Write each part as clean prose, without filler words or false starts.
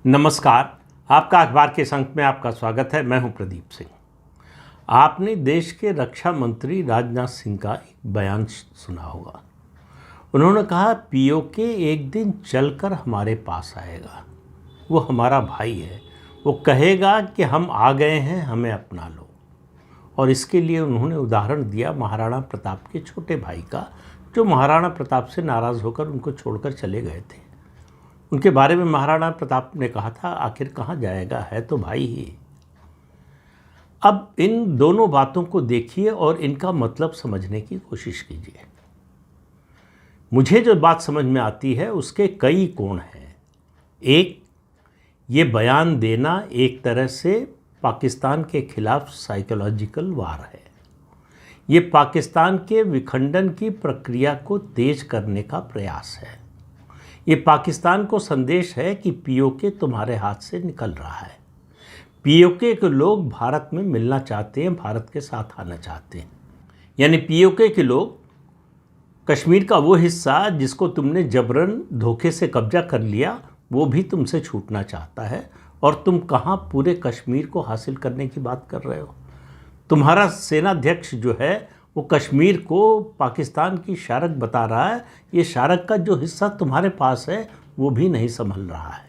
नमस्कार। आपका अखबार के संक में आपका स्वागत है। मैं हूं प्रदीप सिंह। आपने देश के रक्षा मंत्री राजनाथ सिंह का एक बयान सुना होगा। उन्होंने कहा पीओके एक दिन चलकर हमारे पास आएगा, वो हमारा भाई है, वो कहेगा कि हम आ गए हैं, हमें अपना लो। और इसके लिए उन्होंने उदाहरण दिया महाराणा प्रताप के छोटे भाई का, जो महाराणा प्रताप से नाराज़ होकर उनको छोड़कर चले गए थे। उनके बारे में महाराणा प्रताप ने कहा था, आखिर कहाँ जाएगा, है तो भाई ही। अब इन दोनों बातों को देखिए और इनका मतलब समझने की कोशिश कीजिए। मुझे जो बात समझ में आती है उसके कई कोण हैं। एक, ये बयान देना एक तरह से पाकिस्तान के खिलाफ साइकोलॉजिकल वार है। ये पाकिस्तान के विखंडन की प्रक्रिया को तेज करने का प्रयास है। ये पाकिस्तान को संदेश है कि पीओके तुम्हारे हाथ से निकल रहा है। पीओके के लोग भारत में मिलना चाहते हैं, भारत के साथ आना चाहते हैं। यानी पीओके के लोग कश्मीर का वो हिस्सा जिसको तुमने जबरन धोखे से कब्जा कर लिया, वो भी तुमसे छूटना चाहता है। और तुम कहाँ पूरे कश्मीर को हासिल करने की बात कर रहे हो। तुम्हारा सेनाध्यक्ष जो है वो कश्मीर को पाकिस्तान की शारक बता रहा है। ये शारक का जो हिस्सा तुम्हारे पास है वो भी नहीं संभल रहा है।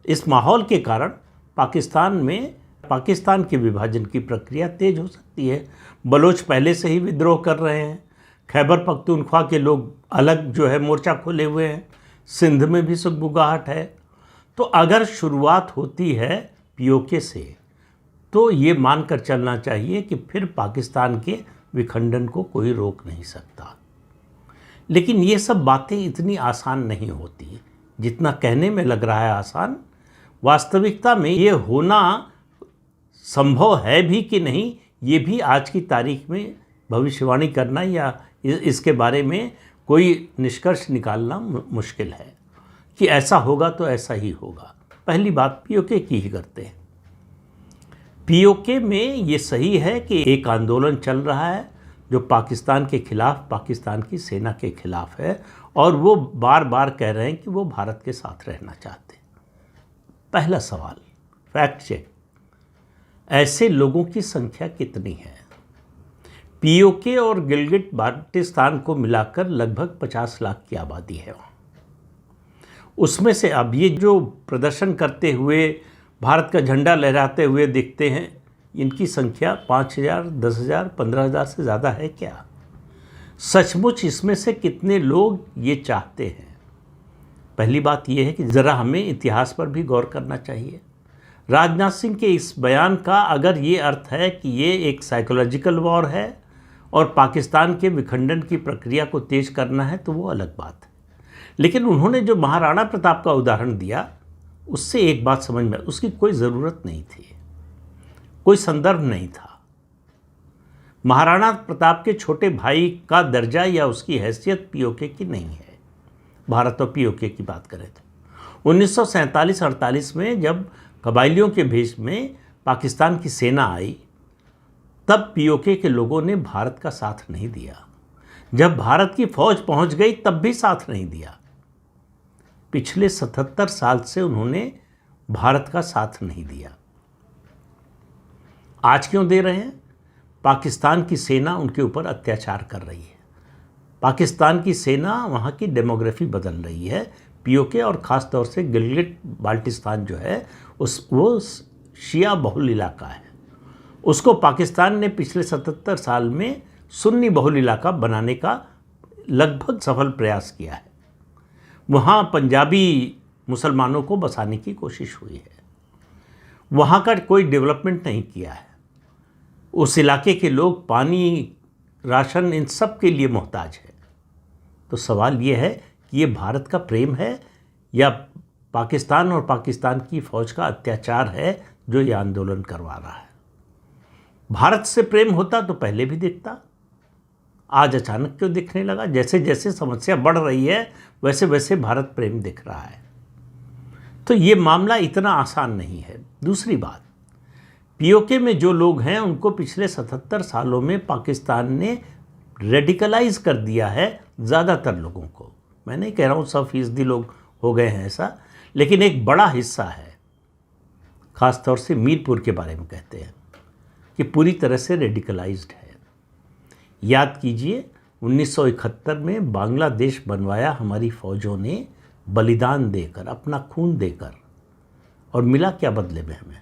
इस माहौल के कारण पाकिस्तान में पाकिस्तान के विभाजन की प्रक्रिया तेज हो सकती है। बलोच पहले से ही विद्रोह कर रहे हैं। खैबर पख्तूनख्वा के लोग अलग जो है मोर्चा खोले हुए हैं। सिंध में भी सुगबुगाहट है। तो अगर शुरुआत होती है पीओके से, तो ये मानकर चलना चाहिए कि फिर पाकिस्तान के विखंडन को कोई रोक नहीं सकता। लेकिन ये सब बातें इतनी आसान नहीं होती जितना कहने में लग रहा है आसान। वास्तविकता में ये होना संभव है भी कि नहीं, ये भी आज की तारीख में भविष्यवाणी करना या इसके बारे में कोई निष्कर्ष निकालना मुश्किल है कि ऐसा होगा तो ऐसा ही होगा। पहली बात पीओके की ही करते हैं। पीओके में ये सही है कि एक आंदोलन चल रहा है जो पाकिस्तान के खिलाफ, पाकिस्तान की सेना के खिलाफ है, और वो बार बार कह रहे हैं कि वो भारत के साथ रहना चाहते हैं। पहला सवाल, फैक्ट चेक, ऐसे लोगों की संख्या कितनी है? पीओके और गिलगिट बाल्टिस्तान को मिलाकर लगभग 50 लाख की आबादी है। उसमें से अब ये जो प्रदर्शन करते हुए, भारत का झंडा लहराते हुए दिखते हैं, इनकी संख्या 5,000, 10,000, 15,000 से ज़्यादा है क्या? सचमुच इसमें से कितने लोग ये चाहते हैं? पहली बात यह है कि ज़रा हमें इतिहास पर भी गौर करना चाहिए। राजनाथ सिंह के इस बयान का अगर ये अर्थ है कि ये एक साइकोलॉजिकल वॉर है और पाकिस्तान के विखंडन की प्रक्रिया को तेज करना है, तो वो अलग बात है। लेकिन उन्होंने जो महाराणा प्रताप का उदाहरण दिया, उससे एक बात समझ में, उसकी कोई ज़रूरत नहीं थी, कोई संदर्भ नहीं था। महाराणा प्रताप के छोटे भाई का दर्जा या उसकी हैसियत पीओके की नहीं है। भारत और पीओके की बात करें तो 1947-48 में जब कबाइलियों के भेष में पाकिस्तान की सेना आई, तब पीओके के लोगों ने भारत का साथ नहीं दिया। जब भारत की फौज पहुंच गई तब भी साथ नहीं दिया। पिछले 77 साल से उन्होंने भारत का साथ नहीं दिया। आज क्यों दे रहे हैं? पाकिस्तान की सेना उनके ऊपर अत्याचार कर रही है। पाकिस्तान की सेना वहाँ की डेमोग्राफी बदल रही है। पीओके और ख़ास तौर से गिलगिट बाल्टिस्तान जो है वो शिया बहुल इलाका है। उसको पाकिस्तान ने पिछले 77 साल में सुन्नी बहुल इलाका बनाने का लगभग सफल प्रयास किया है। वहाँ पंजाबी मुसलमानों को बसाने की कोशिश हुई है। वहाँ का कोई डेवलपमेंट नहीं किया है। उस इलाके के लोग पानी, राशन, इन सब के लिए मोहताज है। तो सवाल ये है कि ये भारत का प्रेम है या पाकिस्तान और पाकिस्तान की फ़ौज का अत्याचार है जो ये आंदोलन करवा रहा है? भारत से प्रेम होता तो पहले भी दिखता, आज अचानक क्यों दिखने लगा? जैसे जैसे समस्या बढ़ रही है वैसे वैसे भारत प्रेम दिख रहा है। तो ये मामला इतना आसान नहीं है। दूसरी बात, पीओके में जो लोग हैं उनको पिछले 77 सालों में पाकिस्तान ने रेडिकलाइज कर दिया है, ज़्यादातर लोगों को। मैं नहीं कह रहा हूँ 100% लोग हो गए हैं ऐसा, लेकिन एक बड़ा हिस्सा है। ख़ास तौर से मीरपुर के बारे में कहते हैं कि पूरी तरह से रेडिकलाइज्ड है। याद कीजिए 1971 में बांग्लादेश बनवाया हमारी फ़ौजों ने बलिदान देकर, अपना खून देकर, और मिला क्या बदले में हमें?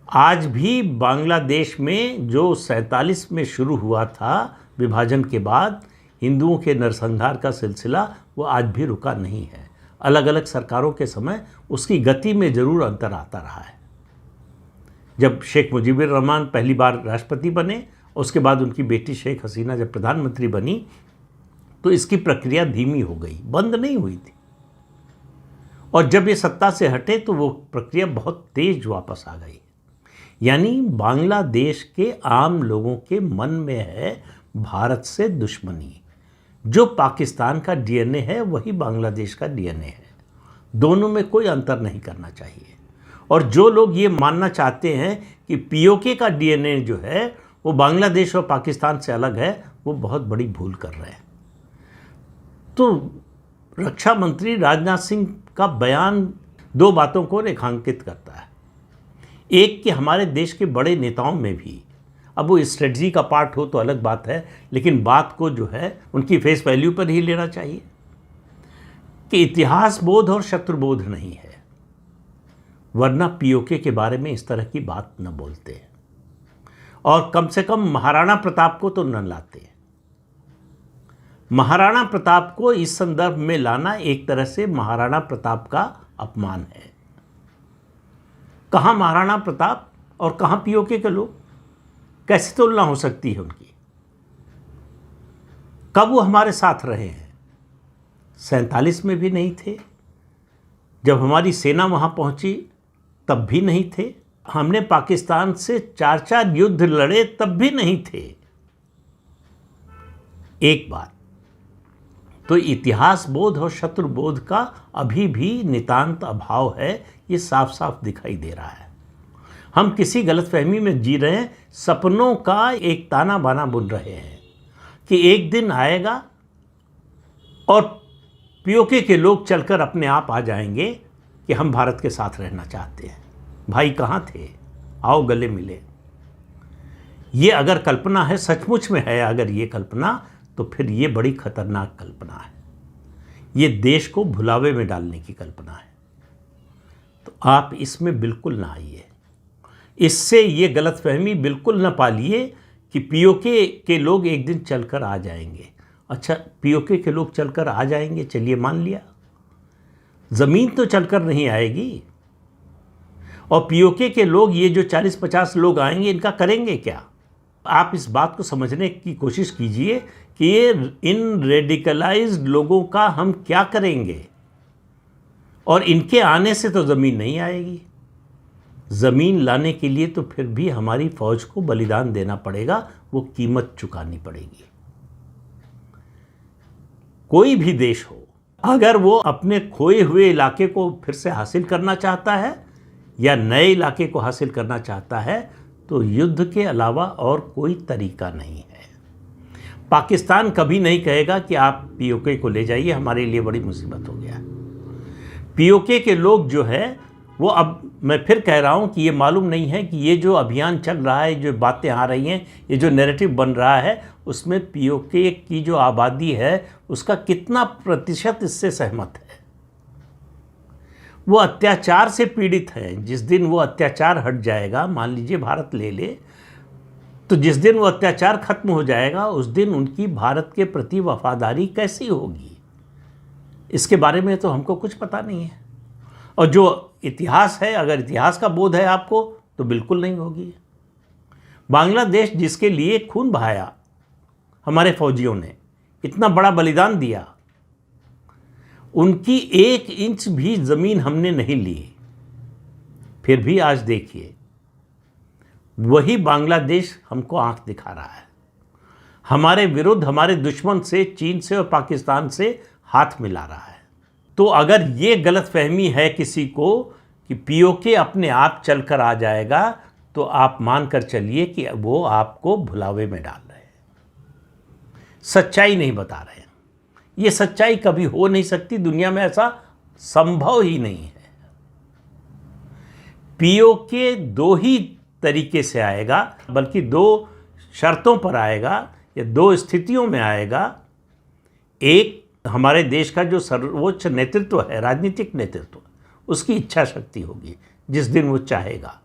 आज भी बांग्लादेश में जो 47 में शुरू हुआ था विभाजन के बाद हिंदुओं के नरसंहार का सिलसिला, वो आज भी रुका नहीं है। अलग अलग सरकारों के समय उसकी गति में ज़रूर अंतर आता रहा है। जब शेख मुजीबुर रहमान पहली बार राष्ट्रपति बने, उसके बाद उनकी बेटी शेख हसीना जब प्रधानमंत्री बनी, तो इसकी प्रक्रिया धीमी हो गई, बंद नहीं हुई थी। और जब ये सत्ता से हटे तो वो प्रक्रिया बहुत तेज वापस आ गई। यानी बांग्लादेश के आम लोगों के मन में है भारत से दुश्मनी। जो पाकिस्तान का डीएनए है वही बांग्लादेश का डीएनए है, दोनों में कोई अंतर नहीं करना चाहिए। और जो लोग ये मानना चाहते हैं कि पीओके का डीएनए जो है वो बांग्लादेश और पाकिस्तान से अलग है, वो बहुत बड़ी भूल कर रहे हैं। तो रक्षा मंत्री राजनाथ सिंह का बयान दो बातों को रेखांकित करता है। एक कि हमारे देश के बड़े नेताओं में भी, अब वो स्ट्रेटजी का पार्ट हो तो अलग बात है, लेकिन बात को जो है उनकी फेस वैल्यू पर ही लेना चाहिए कि इतिहास बोध और शत्रुबोध नहीं है, वरना पीओके के बारे में इस तरह की बात न बोलते हैं। और कम से कम महाराणा प्रताप को तो न लाते। महाराणा प्रताप को इस संदर्भ में लाना एक तरह से महाराणा प्रताप का अपमान है। कहाँ महाराणा प्रताप और कहाँ पीओके के लोग? कैसे तुलना हो सकती है उनकी? कब वो हमारे साथ रहे हैं? 47 में भी नहीं थे। जब हमारी सेना वहाँ पहुँची तब भी नहीं थे। हमने पाकिस्तान से 4 युद्ध लड़े तब भी नहीं थे। एक बात तो इतिहास बोध और शत्रु बोध का अभी भी नितांत अभाव है, ये साफ साफ दिखाई दे रहा है। हम किसी गलतफहमी में जी रहे हैं, सपनों का एक ताना बाना बुन रहे हैं कि एक दिन आएगा और पीओके के लोग चलकर अपने आप आ जाएंगे कि हम भारत के साथ रहना चाहते हैं। भाई कहाँ थे? आओ गले मिले। ये अगर कल्पना है, सचमुच में है अगर ये कल्पना, तो फिर ये बड़ी खतरनाक कल्पना है। ये देश को भुलावे में डालने की कल्पना है। तो आप इसमें बिल्कुल ना आइए। इससे ये गलतफहमी बिल्कुल न पालिए कि पीओके के लोग एक दिन चलकर आ जाएंगे। अच्छा, पीओके के लोग चलकर आ जाएंगे, चलिए मान लिया, ज़मीन तो चलकर नहीं आएगी। और पीओके के लोग, ये जो 40-50 लोग आएंगे, इनका करेंगे क्या? आप इस बात को समझने की कोशिश कीजिए कि ये इन रेडिकलाइज्ड लोगों का हम क्या करेंगे। और इनके आने से तो ज़मीन नहीं आएगी। ज़मीन लाने के लिए तो फिर भी हमारी फ़ौज को बलिदान देना पड़ेगा, वो कीमत चुकानी पड़ेगी। कोई भी देश हो, अगर वो अपने खोए हुए इलाके को फिर से हासिल करना चाहता है या नए इलाके को हासिल करना चाहता है, तो युद्ध के अलावा और कोई तरीका नहीं है। पाकिस्तान कभी नहीं कहेगा कि आप पीओके को ले जाइए, हमारे लिए बड़ी मुसीबत हो गया। पीओके के लोग जो है वो, अब मैं फिर कह रहा हूँ कि ये मालूम नहीं है कि ये जो अभियान चल रहा है, जो बातें आ रही हैं, ये जो नैरेटिव बन रहा है, उसमें पीओके की जो आबादी है उसका कितना प्रतिशत इससे सहमत है। वो अत्याचार से पीड़ित हैं। जिस दिन वो अत्याचार हट जाएगा, मान लीजिए भारत ले ले, तो जिस दिन वो अत्याचार खत्म हो जाएगा उस दिन उनकी भारत के प्रति वफादारी कैसी होगी, इसके बारे में तो हमको कुछ पता नहीं है। और जो इतिहास है, अगर इतिहास का बोध है आपको, तो बिल्कुल नहीं होगी। बांग्लादेश जिसके लिए खून बहाया हमारे फौजियों ने, इतना बड़ा बलिदान दिया, उनकी 1 इंच भी ज़मीन हमने नहीं ली। फिर भी आज देखिए वही बांग्लादेश हमको आंख दिखा रहा है, हमारे विरुद्ध, हमारे दुश्मन से, चीन से और पाकिस्तान से हाथ मिला रहा है। तो अगर ये गलतफहमी है किसी को कि पीओके अपने आप चलकर आ जाएगा, तो आप मान कर चलिए कि वो आपको भुलावे में डाल रहे हैं, सच्चाई नहीं बता रहे हैं। ये सच्चाई कभी हो नहीं सकती, दुनिया में ऐसा संभव ही नहीं है। पीओके दो ही तरीके से आएगा, बल्कि दो शर्तों पर आएगा या दो स्थितियों में आएगा। एक, हमारे देश का जो सर्वोच्च नेतृत्व है, राजनीतिक नेतृत्व, उसकी इच्छा शक्ति होगी जिस दिन वो चाहेगा।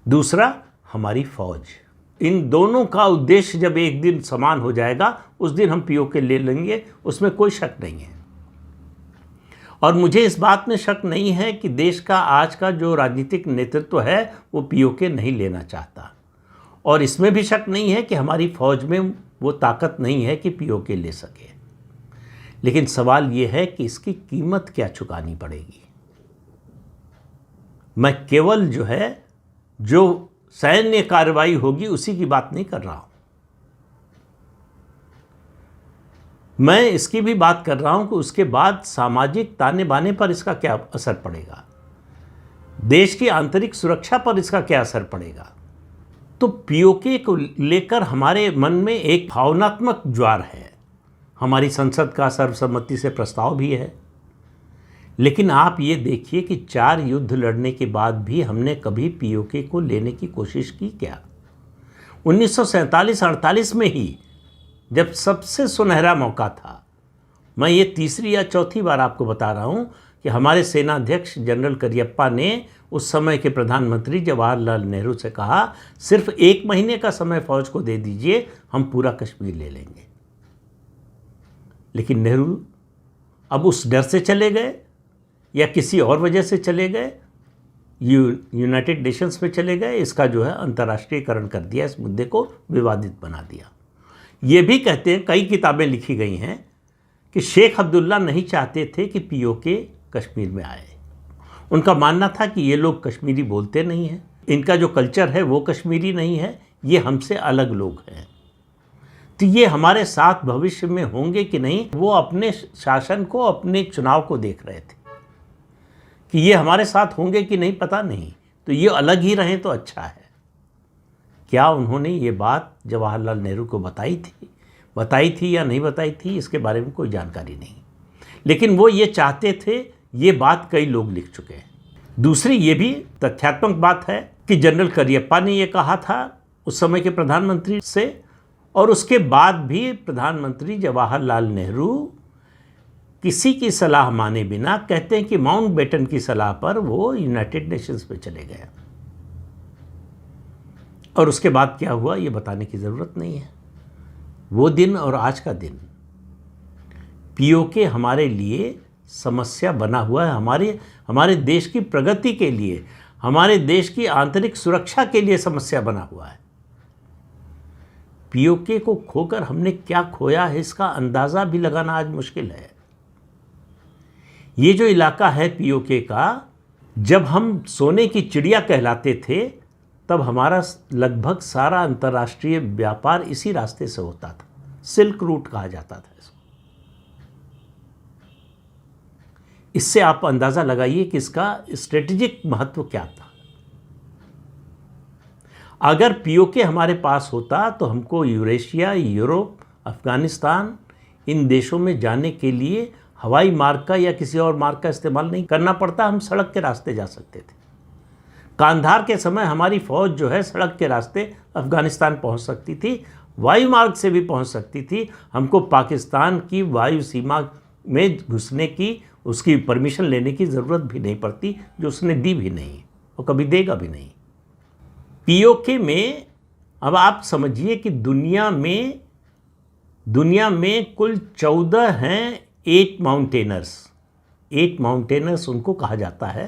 दूसरा, हमारी फौज। इन दोनों का उद्देश्य जब एक दिन समान हो जाएगा, उस दिन हम पीओके ले लेंगे, उसमें कोई शक नहीं है। और मुझे इस बात में शक नहीं है कि देश का आज का जो राजनीतिक नेतृत्व है वो पीओके नहीं लेना चाहता, और इसमें भी शक नहीं है कि हमारी फौज में वो ताकत नहीं है कि पीओके ले सके। लेकिन सवाल ये है कि इसकी कीमत क्या चुकानी पड़ेगी। मैं केवल जो सैन्य कार्रवाई होगी उसी की बात नहीं कर रहा हूं, मैं इसकी भी बात कर रहा हूं कि उसके बाद सामाजिक ताने बाने पर इसका क्या असर पड़ेगा, देश की आंतरिक सुरक्षा पर इसका क्या असर पड़ेगा। तो पीओके को लेकर हमारे मन में एक भावनात्मक ज्वार है। हमारी संसद का सर्वसम्मति से प्रस्ताव भी है, लेकिन आप ये देखिए कि 4 युद्ध लड़ने के बाद भी हमने कभी पीओके को लेने की कोशिश की क्या। 1947-48 में ही, जब सबसे सुनहरा मौका था, मैं ये तीसरी या चौथी बार आपको बता रहा हूँ कि हमारे सेनाध्यक्ष जनरल करियप्पा ने उस समय के प्रधानमंत्री जवाहरलाल नेहरू से कहा, सिर्फ 1 महीने का समय फौज को दे दीजिए, हम पूरा कश्मीर ले लेंगे। लेकिन नेहरू अब उस डर से चले गए या किसी और वजह से चले गए, यूनाइटेड नेशंस में चले गए, इसका अंतर्राष्ट्रीयकरण कर दिया, इस मुद्दे को विवादित बना दिया। ये भी कहते हैं, कई किताबें लिखी गई हैं कि शेख अब्दुल्ला नहीं चाहते थे कि पीओके कश्मीर में आए। उनका मानना था कि ये लोग कश्मीरी बोलते नहीं हैं, इनका जो कल्चर है वो कश्मीरी नहीं है, ये हमसे अलग लोग हैं, तो ये हमारे साथ भविष्य में होंगे कि नहीं। वो अपने शासन को, अपने चुनाव को देख रहे थे कि ये हमारे साथ होंगे कि नहीं पता नहीं, तो ये अलग ही रहें तो अच्छा है। क्या उन्होंने ये बात जवाहरलाल नेहरू को बताई थी या नहीं बताई थी, इसके बारे में कोई जानकारी नहीं, लेकिन वो ये चाहते थे। ये बात कई लोग लिख चुके हैं। दूसरी ये भी तथ्यात्मक बात है कि जनरल करियप्पा ने ये कहा था उस समय के प्रधानमंत्री से, और उसके बाद भी प्रधानमंत्री जवाहरलाल नेहरू किसी की सलाह माने बिना, कहते हैं कि माउंटबेटन की सलाह पर वो यूनाइटेड नेशंस में चले गए। और उसके बाद क्या हुआ ये बताने की ज़रूरत नहीं है। वो दिन और आज का दिन पीओके हमारे लिए समस्या बना हुआ है, हमारे देश की प्रगति के लिए, हमारे देश की आंतरिक सुरक्षा के लिए समस्या बना हुआ है। पीओके को खोकर हमने क्या खोया है, इसका अंदाज़ा भी लगाना आज मुश्किल है। ये जो इलाका है पीओके का, जब हम सोने की चिड़िया कहलाते थे, तब हमारा लगभग सारा अंतर्राष्ट्रीय व्यापार इसी रास्ते से होता था। सिल्क रूट कहा जाता था इसको। इससे आप अंदाज़ा लगाइए कि इसका स्ट्रेटेजिक महत्व क्या था। अगर पीओके हमारे पास होता तो हमको यूरेशिया, यूरोप, अफ़गानिस्तान, इन देशों में जाने के लिए हवाई मार्ग का या किसी और मार्ग का इस्तेमाल नहीं करना पड़ता, हम सड़क के रास्ते जा सकते थे। कांधार के समय हमारी फ़ौज सड़क के रास्ते अफ़गानिस्तान पहुंच सकती थी, वायु मार्ग से भी पहुंच सकती थी। हमको पाकिस्तान की वायु सीमा में घुसने की, उसकी परमिशन लेने की ज़रूरत भी नहीं पड़ती, जो उसने दी भी नहीं और कभी देगा भी नहीं। पीओके में अब आप समझिए कि दुनिया में कुल 14 हैं 8 माउंटेनर्स उनको कहा जाता है।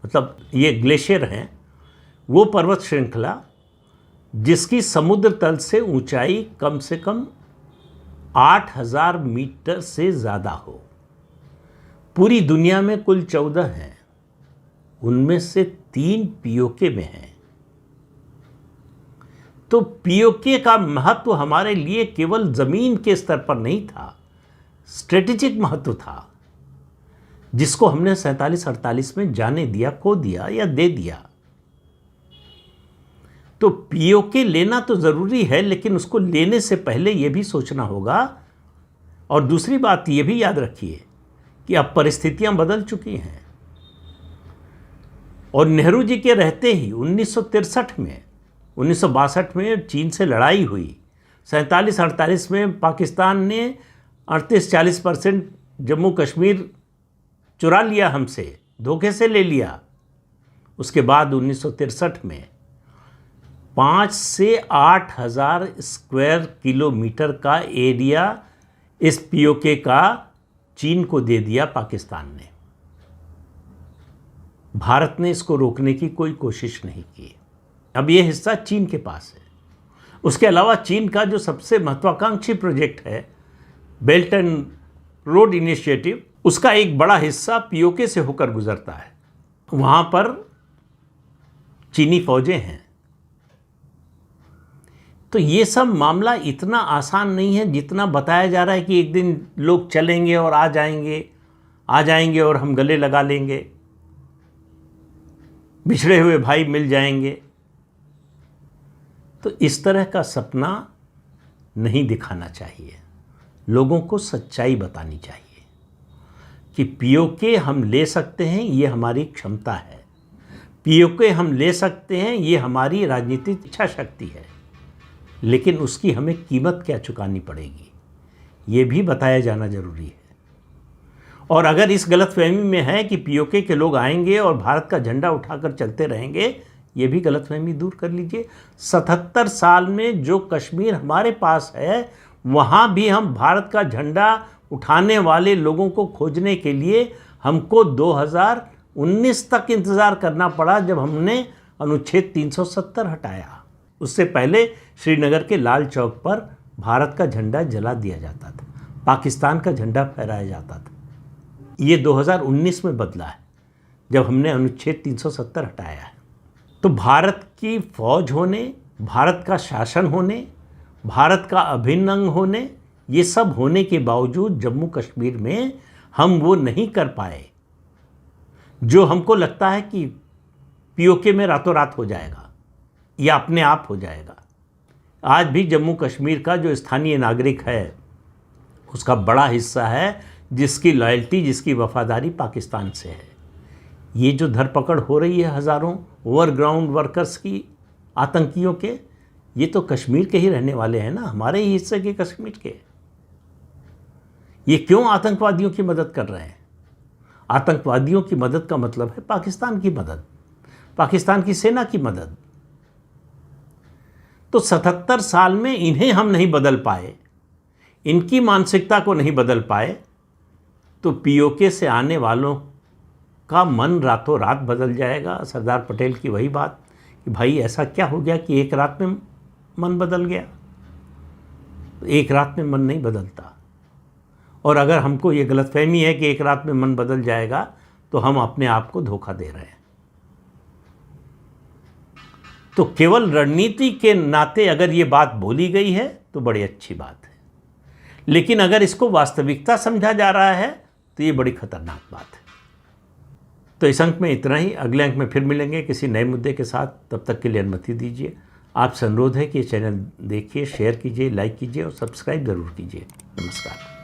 मतलब ये ग्लेशियर हैं, वो पर्वत श्रृंखला जिसकी समुद्र तल से ऊंचाई कम से कम 8000 मीटर से ज़्यादा हो। पूरी दुनिया में कुल 14 हैं, उनमें से 3 पीओके में हैं। तो पीओके का महत्व हमारे लिए केवल ज़मीन के स्तर पर नहीं था, स्ट्रेटेजिक महत्व था, जिसको हमने 47-48 में जाने दिया, खो दिया या दे दिया। तो पीओके लेना तो ज़रूरी है, लेकिन उसको लेने से पहले ये भी सोचना होगा। और दूसरी बात ये भी याद रखिए कि अब परिस्थितियां बदल चुकी हैं और नेहरू जी के रहते ही 1963 में, 1962 में चीन से लड़ाई हुई, 47-48 में पाकिस्तान ने 38-40% जम्मू कश्मीर चुरा लिया हमसे, धोखे से ले लिया। उसके बाद 1963 में 5 से 8 हज़ार स्क्वायर किलोमीटर का एरिया इस पीओके का चीन को दे दिया पाकिस्तान ने। भारत ने इसको रोकने की कोई कोशिश नहीं की। अब ये हिस्सा चीन के पास है। उसके अलावा चीन का जो सबसे महत्वाकांक्षी प्रोजेक्ट है बेल्ट एंड रोड इनिशिएटिव, उसका एक बड़ा हिस्सा पीओके से होकर गुजरता है। वहाँ पर चीनी फौजें हैं। तो ये सब मामला इतना आसान नहीं है जितना बताया जा रहा है कि एक दिन लोग चलेंगे और आ जाएंगे और हम गले लगा लेंगे, बिछड़े हुए भाई मिल जाएंगे। तो इस तरह का सपना नहीं दिखाना चाहिए। लोगों को सच्चाई बतानी चाहिए कि पीओके हम ले सकते हैं, ये हमारी क्षमता है। पीओके हम ले सकते हैं, ये हमारी राजनीतिक इच्छा शक्ति है। लेकिन उसकी हमें कीमत क्या चुकानी पड़ेगी, ये भी बताया जाना जरूरी है। और अगर इस गलतफहमी में है कि पीओके के लोग आएंगे और भारत का झंडा उठाकर चलते रहेंगे, ये भी गलतफहमी दूर कर लीजिए। 77 साल में जो कश्मीर हमारे पास है, वहाँ भी हम भारत का झंडा उठाने वाले लोगों को खोजने के लिए हमको 2019 तक इंतज़ार करना पड़ा, जब हमने अनुच्छेद 370 हटाया। उससे पहले श्रीनगर के लाल चौक पर भारत का झंडा जला दिया जाता था, पाकिस्तान का झंडा फहराया जाता था। ये 2019 में बदला है, जब हमने अनुच्छेद 370 हटाया है। तो भारत की फौज होने, भारत का शासन होने, भारत का अभिन्न अंग होने, ये सब होने के बावजूद जम्मू कश्मीर में हम वो नहीं कर पाए जो हमको लगता है कि पीओके में रातों रात हो जाएगा या अपने आप हो जाएगा। आज भी जम्मू कश्मीर का जो स्थानीय नागरिक है, उसका बड़ा हिस्सा है जिसकी लॉयल्टी, जिसकी वफादारी पाकिस्तान से है। ये जो धरपकड़ हो रही है हज़ारों ओवरग्राउंड वर्कर्स की, आतंकियों के, ये तो कश्मीर के ही रहने वाले हैं ना, हमारे ही हिस्से के कश्मीर के। ये क्यों आतंकवादियों की मदद कर रहे हैं? आतंकवादियों की मदद का मतलब है पाकिस्तान की मदद, पाकिस्तान की सेना की मदद। तो 77 साल में इन्हें हम नहीं बदल पाए, इनकी मानसिकता को नहीं बदल पाए, तो पीओके से आने वालों का मन रातों रात बदल जाएगा। सरदार पटेल की वही बात कि भाई ऐसा क्या हो गया कि एक रात में मन बदल गया? एक रात में मन नहीं बदलता। और अगर हमको ये गलतफहमी है कि एक रात में मन बदल जाएगा, तो हम अपने आप को धोखा दे रहे हैं। तो केवल रणनीति के नाते अगर ये बात बोली गई है तो बड़ी अच्छी बात है, लेकिन अगर इसको वास्तविकता समझा जा रहा है तो ये बड़ी खतरनाक बात है। तो इस अंक में इतना ही। अगले अंक में फिर मिलेंगे किसी नए मुद्दे के साथ। तब तक के लिए अनुमति दीजिए। आपसे अनुरोध है कि ये चैनल देखिए, शेयर कीजिए, लाइक कीजिए और सब्सक्राइब ज़रूर कीजिए। नमस्कार।